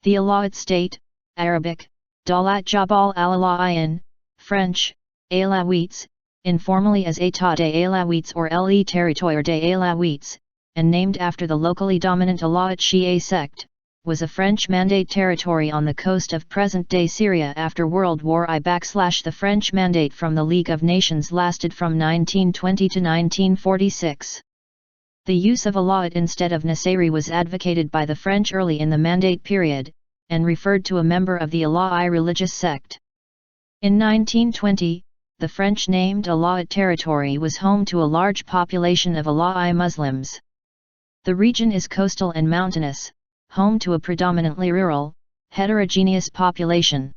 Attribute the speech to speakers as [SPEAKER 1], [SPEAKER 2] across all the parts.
[SPEAKER 1] The Alawite State, Arabic, Dawlat Jabal al Alawiyyīn, French, Alawites, informally as État des Alawites or le Territoire des Alawites, and named after the locally dominant Alawite Shi'a sect, was a French Mandate territory on the coast of present-day Syria after World War I. The French Mandate from the League of Nations lasted from 1920 to 1946. The use of Alawite instead of Nusayri was advocated by the French early in the Mandate period, and referred to a member of the Alawi religious sect. In 1920, the French named Alawite Territory was home to a large population of Alawi Muslims. The region is coastal and mountainous, home to a predominantly rural, heterogeneous population.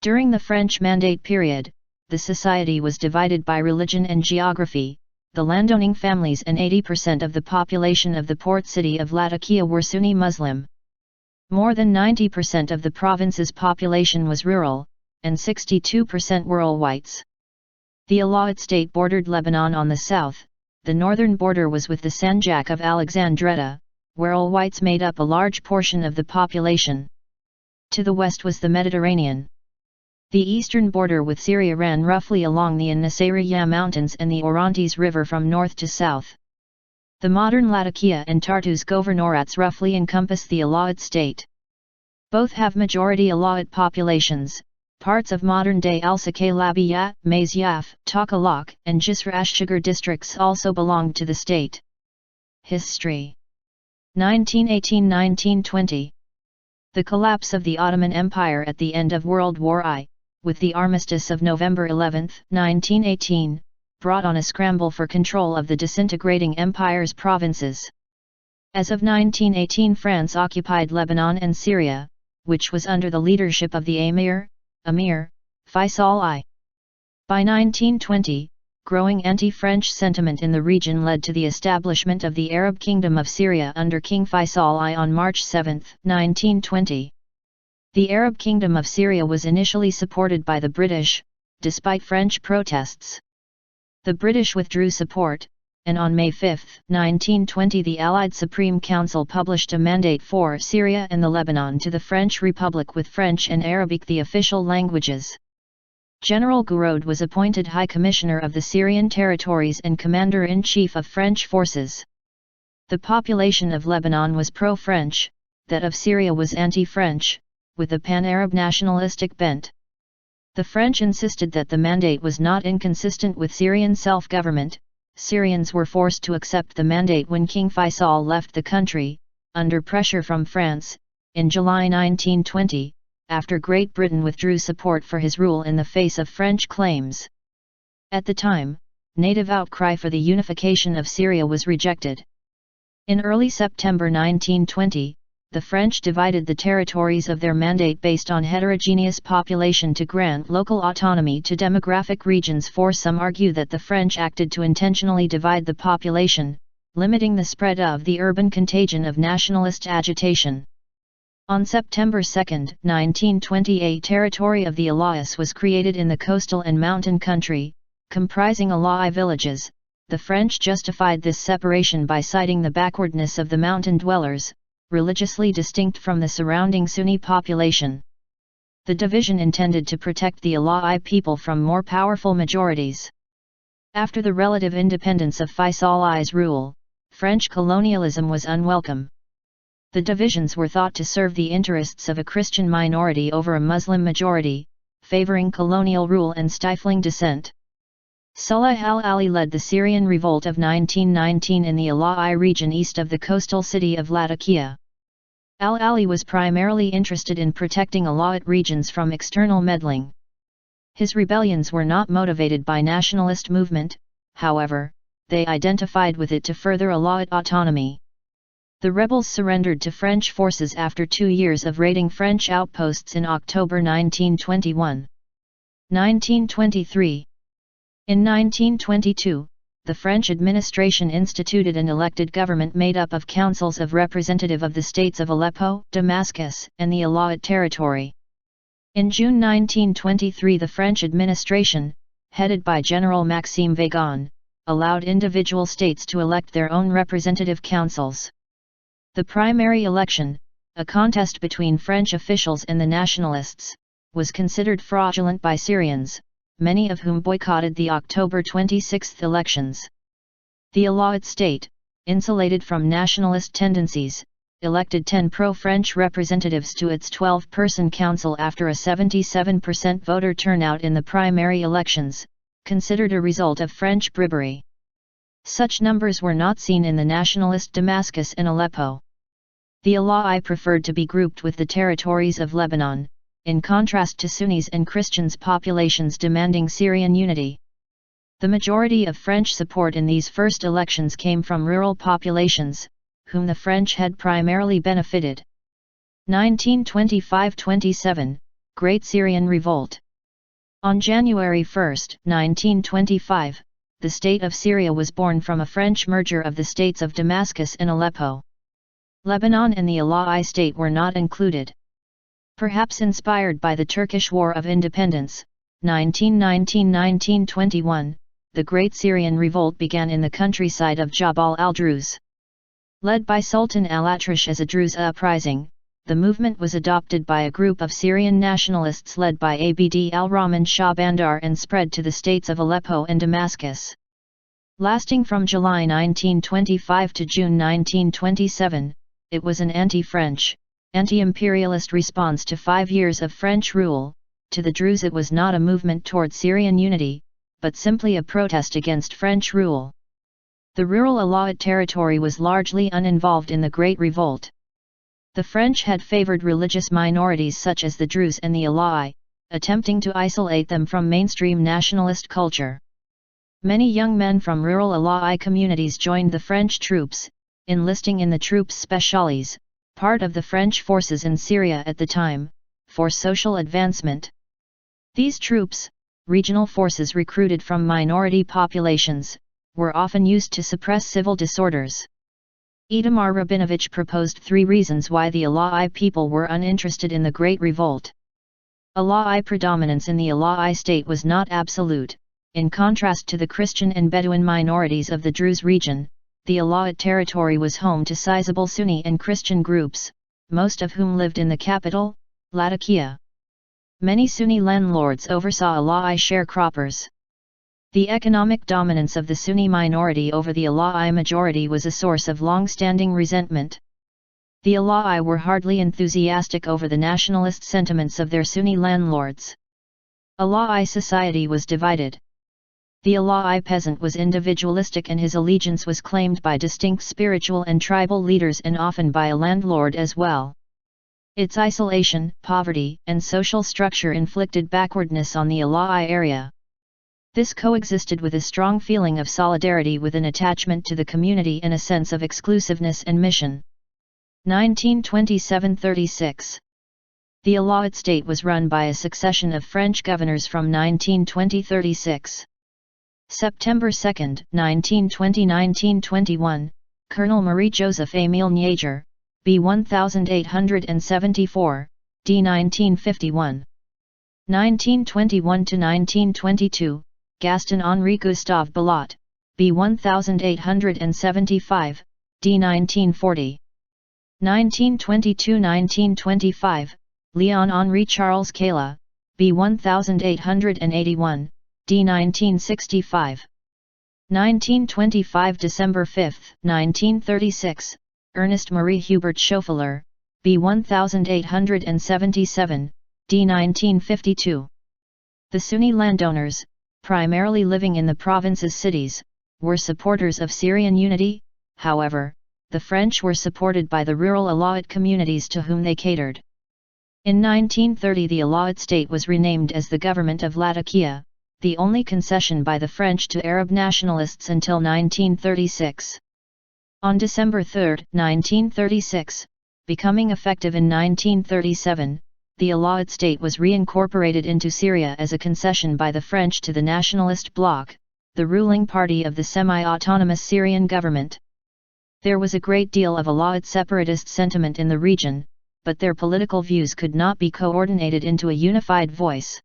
[SPEAKER 1] During the French Mandate period, the society was divided by religion and geography. The landowning families and 80% of the population of the port city of Latakia were Sunni Muslim. More than 90% of the province's population was rural, and 62% were Alawites. The Alawite State bordered Lebanon on the south. The northern border was with the Sanjak of Alexandretta, where Alawites made up a large portion of the population. To the west was the Mediterranean. The eastern border with Syria ran roughly along the Nusayri Mountains and the Orontes River from north to south. The modern Latakia and Tartus governorates roughly encompass the Alawite state. Both have majority Alawite populations. Parts of modern-day Al-Sakay Labiya, Mazyaf, Takalak, and Jisr Ashshagar districts also belonged to the state. History 1918–1920. The collapse of the Ottoman Empire at the end of World War I, with the armistice of November 11, 1918, brought on a scramble for control of the disintegrating empire's provinces. As of 1918, France occupied Lebanon and Syria, which was under the leadership of the Emir Faisal I. By 1920, growing anti-French sentiment in the region led to the establishment of the Arab Kingdom of Syria under King Faisal I on March 7, 1920. The Arab Kingdom of Syria was initially supported by the British, despite French protests. The British withdrew support, and on May 5, 1920 the Allied Supreme Council published a mandate for Syria and the Lebanon to the French Republic with French and Arabic the official languages. General Gouraud was appointed High Commissioner of the Syrian territories and Commander-in-Chief of French forces. The population of Lebanon was pro-French, that of Syria was anti-French, with a pan-Arab nationalistic bent. The French insisted that the mandate was not inconsistent with Syrian self-government. Syrians were forced to accept the mandate when King Faisal left the country, under pressure from France, in July 1920, after Great Britain withdrew support for his rule in the face of French claims. At the time, native outcry for the unification of Syria was rejected. In early September 1920, the French divided the territories of their mandate based on heterogeneous population to grant local autonomy to demographic regions. Some argue that the French acted to intentionally divide the population, limiting the spread of the urban contagion of nationalist agitation. On September 2, 1920, a territory of the Alawites was created in the coastal and mountain country, comprising Alawi villages. The French justified this separation by citing the backwardness of the mountain dwellers, religiously distinct from the surrounding Sunni population. The division intended to protect the Alawi people from more powerful majorities. After the relative independence of Faisal I's rule, French colonialism was unwelcome. The divisions were thought to serve the interests of a Christian minority over a Muslim majority, favoring colonial rule and stifling dissent. Salah al-Ali led the Syrian revolt of 1919 in the Alawi region east of the coastal city of Latakia. Al-Ali was primarily interested in protecting Alawite regions from external meddling. His rebellions were not motivated by nationalist movement, however, they identified with it to further Alawite autonomy. The rebels surrendered to French forces after 2 years of raiding French outposts in October 1921. 1923. In 1922, the French administration instituted an elected government made up of councils of representative of the states of Aleppo, Damascus, and the Alawite Territory. In June 1923, the French administration, headed by General Maxime Weygand, allowed individual states to elect their own representative councils. The primary election, a contest between French officials and the nationalists, was considered fraudulent by Syrians, many of whom boycotted the October 26 elections. The Alawite State, insulated from nationalist tendencies, elected 10 pro-French representatives to its 12-person council after a 77% voter turnout in the primary elections, considered a result of French bribery. Such numbers were not seen in the nationalist Damascus and Aleppo. The Alawi preferred to be grouped with the territories of Lebanon, in contrast to Sunnis and Christians populations demanding Syrian unity. The majority of French support in these first elections came from rural populations, whom the French had primarily benefited. 1925–27, Great Syrian Revolt. On January 1, 1925, the state of Syria was born from a French merger of the states of Damascus and Aleppo. Lebanon and the Alawite State were not included. Perhaps inspired by the Turkish War of Independence, 1919–1921, the Great Syrian Revolt began in the countryside of Jabal al-Alawiyyīn. Led by Sultan al-Atrash as a Druze uprising, the movement was adopted by a group of Syrian nationalists led by Abd al-Rahman Shah Bandar and spread to the states of Aleppo and Damascus. Lasting from July 1925 to June 1927, it was an anti-French, anti-imperialist response to 5 years of French rule. To the Druze it was not a movement toward Syrian unity, but simply a protest against French rule. The rural Alawite territory was largely uninvolved in the Great Revolt. The French had favored religious minorities such as the Druze and the Alawi, attempting to isolate them from mainstream nationalist culture. Many young men from rural Alawi communities joined the French troops, enlisting in the Troupes Spéciales, part of the French forces in Syria at the time, for social advancement. These troops, regional forces recruited from minority populations, were often used to suppress civil disorders. Itamar Rabinovich proposed 3 reasons why the Alawi people were uninterested in the Great Revolt. Alawi predominance in the Alawi state was not absolute. In contrast to the Christian and Bedouin minorities of the Druze region, the Alawite territory was home to sizable Sunni and Christian groups, most of whom lived in the capital, Latakia. Many Sunni landlords oversaw Alawi sharecroppers. The economic dominance of the Sunni minority over the Alawi majority was a source of long-standing resentment. The Alawi were hardly enthusiastic over the nationalist sentiments of their Sunni landlords. Alawi society was divided. The Alawi peasant was individualistic and his allegiance was claimed by distinct spiritual and tribal leaders and often by a landlord as well. Its isolation, poverty, and social structure inflicted backwardness on the Alawi area. This coexisted with a strong feeling of solidarity with an attachment to the community and a sense of exclusiveness and mission. 1927–36. The Alawite state was run by a succession of French governors from 1920–36. September 2, 1920–1921, Colonel Marie-Joseph Émile Niéger, B 1874, D 1951. 1921–1922, Gaston-Henri Gustave Bellot, B 1875, D 1940. 1922–1925, Léon-Henri Charles Cala, B 1881, D 1965. 1925 December 5, 1936, Ernest Marie Hubert Schoefler, B 1877, D 1952. The Sunni landowners, primarily living in the province's cities, were supporters of Syrian unity. However, the French were supported by the rural Alawite communities to whom they catered. In 1930 the Alawite state was renamed as the Government of Latakia, the only concession by the French to Arab nationalists until 1936. On December 3, 1936, becoming effective in 1937, the Alawite state was reincorporated into Syria as a concession by the French to the nationalist bloc, the ruling party of the semi-autonomous Syrian government. There was a great deal of Alawite separatist sentiment in the region, but their political views could not be coordinated into a unified voice.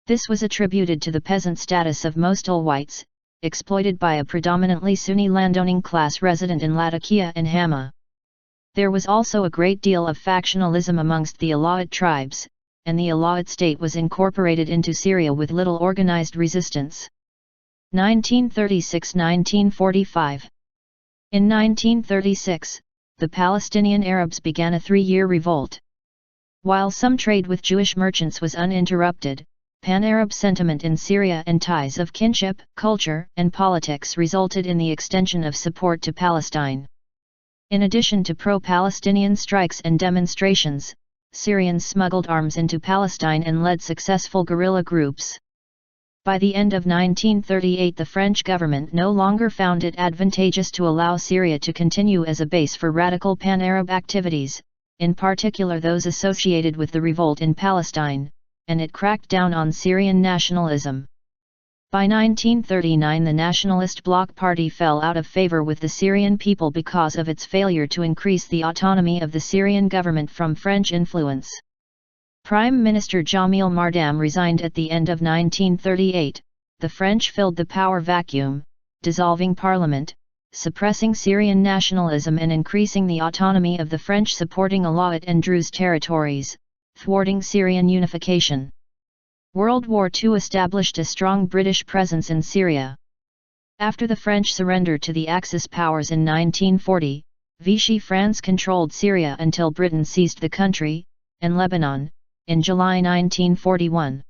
[SPEAKER 1] This was attributed to the peasant status of most Alawites, exploited by a predominantly Sunni landowning class resident in Latakia and Hama. There was also a great deal of factionalism amongst the Alawite tribes, and the Alawite State was incorporated into Syria with little organized resistance. 1936–1945. In 1936, the Palestinian Arabs began a 3-year revolt. While some trade with Jewish merchants was uninterrupted, pan-Arab sentiment in Syria and ties of kinship, culture, and politics resulted in the extension of support to Palestine. In addition to pro-Palestinian strikes and demonstrations, Syrians smuggled arms into Palestine and led successful guerrilla groups. By the end of 1938, the French government no longer found it advantageous to allow Syria to continue as a base for radical pan-Arab activities, in particular those associated with the revolt in Palestine, and it cracked down on Syrian nationalism. By 1939, the Nationalist Bloc Party fell out of favor with the Syrian people because of its failure to increase the autonomy of the Syrian government from French influence. Prime Minister Jamil Mardam resigned at the end of 1938. The French filled the power vacuum, dissolving parliament, suppressing Syrian nationalism and increasing the autonomy of the French supporting Alawite and Druze territories, thwarting Syrian unification. World War II established a strong British presence in Syria. After the French surrender to the Axis powers in 1940, Vichy France controlled Syria until Britain seized the country, and Lebanon, in July 1941.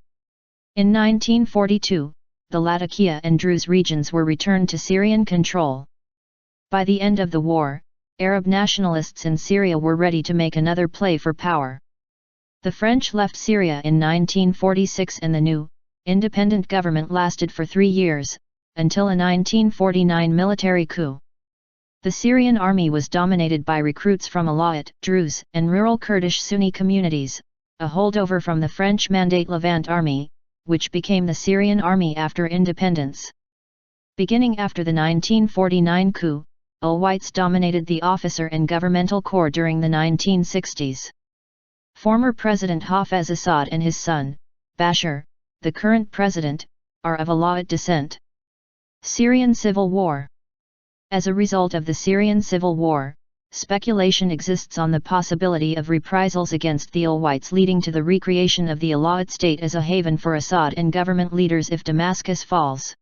[SPEAKER 1] In 1942, the Latakia and Druze regions were returned to Syrian control. By the end of the war, Arab nationalists in Syria were ready to make another play for power. The French left Syria in 1946 and the new, independent government lasted for 3 years, until a 1949 military coup. The Syrian army was dominated by recruits from Alawite, Druze, and rural Kurdish Sunni communities, a holdover from the French Mandate Levant army, which became the Syrian army after independence. Beginning after the 1949 coup, Alawites dominated the officer and governmental corps during the 1960s. Former President Hafez Assad and his son, Bashar, the current president, are of Alawite descent. Syrian Civil War. As a result of the Syrian Civil War, speculation exists on the possibility of reprisals against the Alawites, leading to the recreation of the Alawite state as a haven for Assad and government leaders if Damascus falls.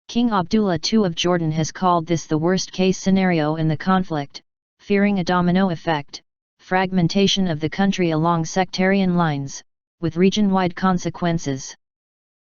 [SPEAKER 1] King Abdullah II of Jordan has called this the worst-case scenario in the conflict, fearing a domino effect, fragmentation of the country along sectarian lines, with region-wide consequences.